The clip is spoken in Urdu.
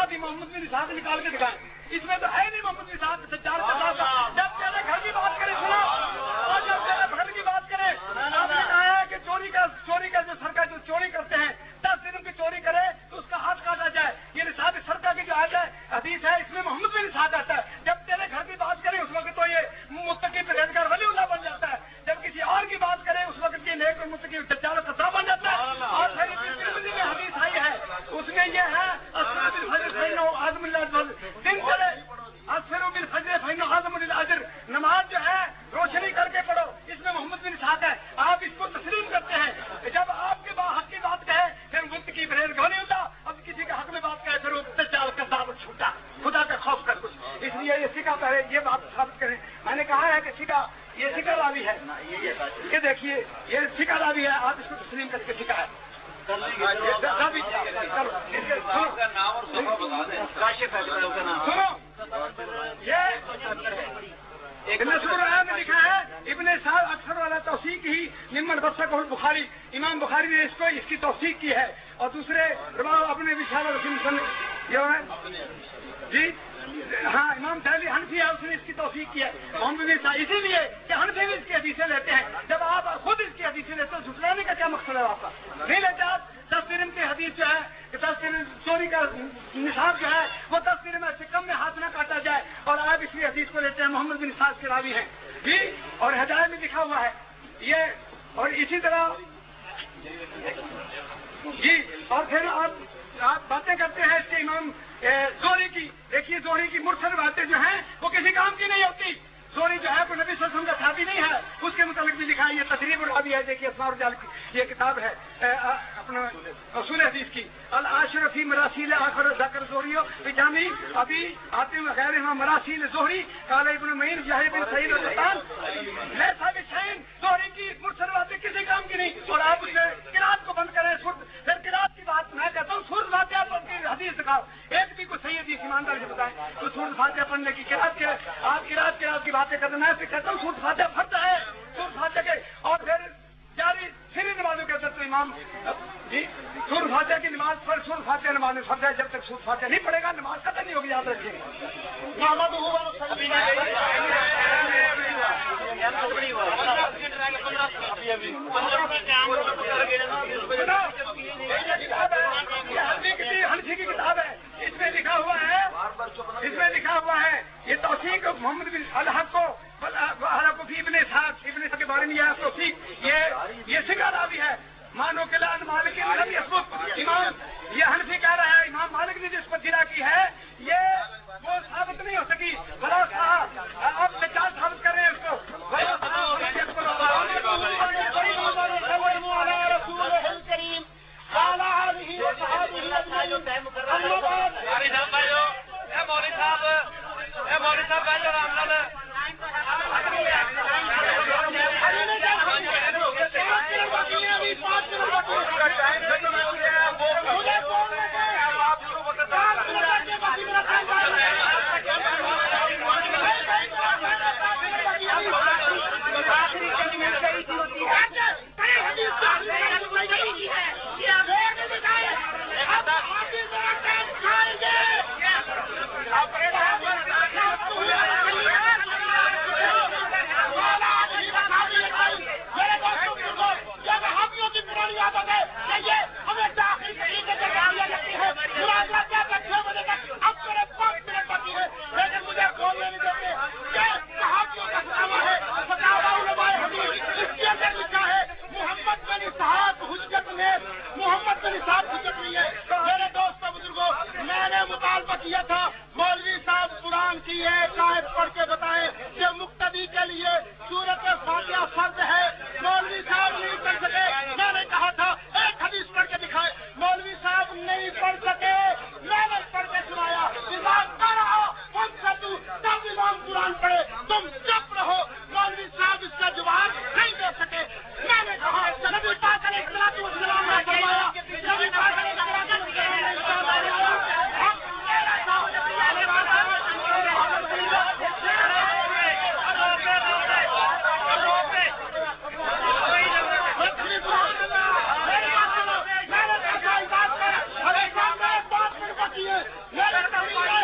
ابھی محمد بن اسحاق نکال کے دکھائیں. اس میں تو ہے نہیں محمد بن اسحاق سجاد کا صاحب. جب تیرے گھر کی بات کرے سنا, اور جب تیرے گھر کی بات کرے, آپ نے کہا ہے کہ چوری کا جو سرکہ جو چوری کرتے ہیں 10 دن کی چوری کرے تو اس کا ہاتھ کاٹا جائے. یہ نصاب سرکہ کی جو آیت ہے حدیث ہے, اس میں محمد بن اسحاق آتا ہے. جب تیرے گھر کی بات کرے اس وقت تو یہ متقی پرہیزگار ولی اللہ بن جاتا ہے. جب کسی اور کی بات کرے اس وقت یہ نیک اور متقی دجال و کذاب بن جاتا ہے. اور پھر ترمذی میں حدیث آئی ہے, اس میں یہ ہے اصحاب الفجر فإنه أعظم للأجر. دن چلے اصحاب الفجر فإنه أعظم للأجر. نماز جو ہے روشنی کر کے پڑھو, اس میں محمد بن اسحاق ہے. آپ اس کو تسلیم کرتے ہیں. جب آپ کے حق کی بات کہے پھر متقی پرہیزگار نہیں ہوتا. اب کسی کے حق میں بات کہے پھر وہ دجال کذاب چھوٹا, خدا کا خوف کر کچھ. اس لیے یہ سکہ پہلے یہ بات ثابت کریں. میں نے کہا ہے کہ سکہ یہ سکہ راوی ہے, یہ دیکھیے یہ سکہ راوی ہے, آپ اس کو تسلیم کر کے سکہ ہے. لکھا ہے ابن سعد اکثر والا توثیق ہی ممن بسق البخاری. امام بخاری نے اس کی توثیق کی ہے. اور دوسرے اپنے وشال رسول جو ہے جی ہاں امام دہلی حنفی ہے, اس نے اس کی توثیق کی ہے. محمد بن اسحاق اسی لیے کہ حنفی بھی اس کی حدیثیں لیتے ہیں. جب آپ خود اس کی حدیثیں لیتے ہیں جھٹلانے کا کیا مقصد ہے آپ کا؟ نہیں لیتے آپ. 10 درہم کی حدیث جو ہے کہ 10 درہم چوری کا نصاب جو ہے وہ 10 درہم سے کم میں ہاتھ نہ کاٹا جائے, اور آپ اس لیے حدیث کو لیتے ہیں. محمد بن اسحاق کے راوی ہیں جی, اور ہدایت میں لکھا ہوا ہے یہ. اور اسی طرح جی, اور پھر آپ باتیں کرتے ہیں اس کے امام زہری کی. دیکھیے زہری کی مرسل باتیں جو ہیں وہ کسی کام کی نہیں ہوتی. زہری جو ہے کوئی نبی صلی اللہ علیہ وسلم کا صحابی نہیں ہے, اس کے متعلق بھی لکھا ہے. یہ تدریب الراوی ہے, دیکھیے اسماء الرجال کی یہ کتاب ہے اپنا اصول حدیث کی. العاشر فی مراسیل آخر ذکر زہریو بجامی ابھی آتے غیر مراسیل زہری قال ابن معین یحیی بن سعید القطان لیسا بشیء. زہری کی مرسل باتیں کسی کام کی نہیں, اور آپ اسے قرات کو بند کریں. پھر قرات کی بات میں کہتا ہوں سورۃ فاتحہ پڑھ کے حدیث دکھاؤ. ایک بھی کوئی صحیح حدیث ایماندار سے بتائیں تو سورۃ فاتحہ پڑھنے کی قرات کے آپ قرات کی باتیں کرتے. میں کہتا ہوں سورۃ فاتحہ فرض ہے, سورۃ فاتحہ کے. اور پھر جاری سری نمازوں کے اندر تو امام جی سورۃ فاتحہ کی نماز پر سورۃ فاتحہ نماز میں فرض ہے. جب تک سورۃ فاتحہ نہیں پڑھے گا نماز ختم نہیں ہوگی, یاد رکھیے. حنفی کی کتاب ہے, اس میں لکھا ہوا ہے یہ توثیق محمد بن الحق کو فی ابن اسحاق کے بارے میں یہ توثیق یہ سکہ راوی ہے. مانو کہ لان مالک امام یہ حنفی کہہ رہا ہے امام مالک نے جس پر گرا کی ہے یہ وہ ثابت نہیں ہو سکی. بلا آپ سچا ثابت کر رہے ہیں اس کو. میں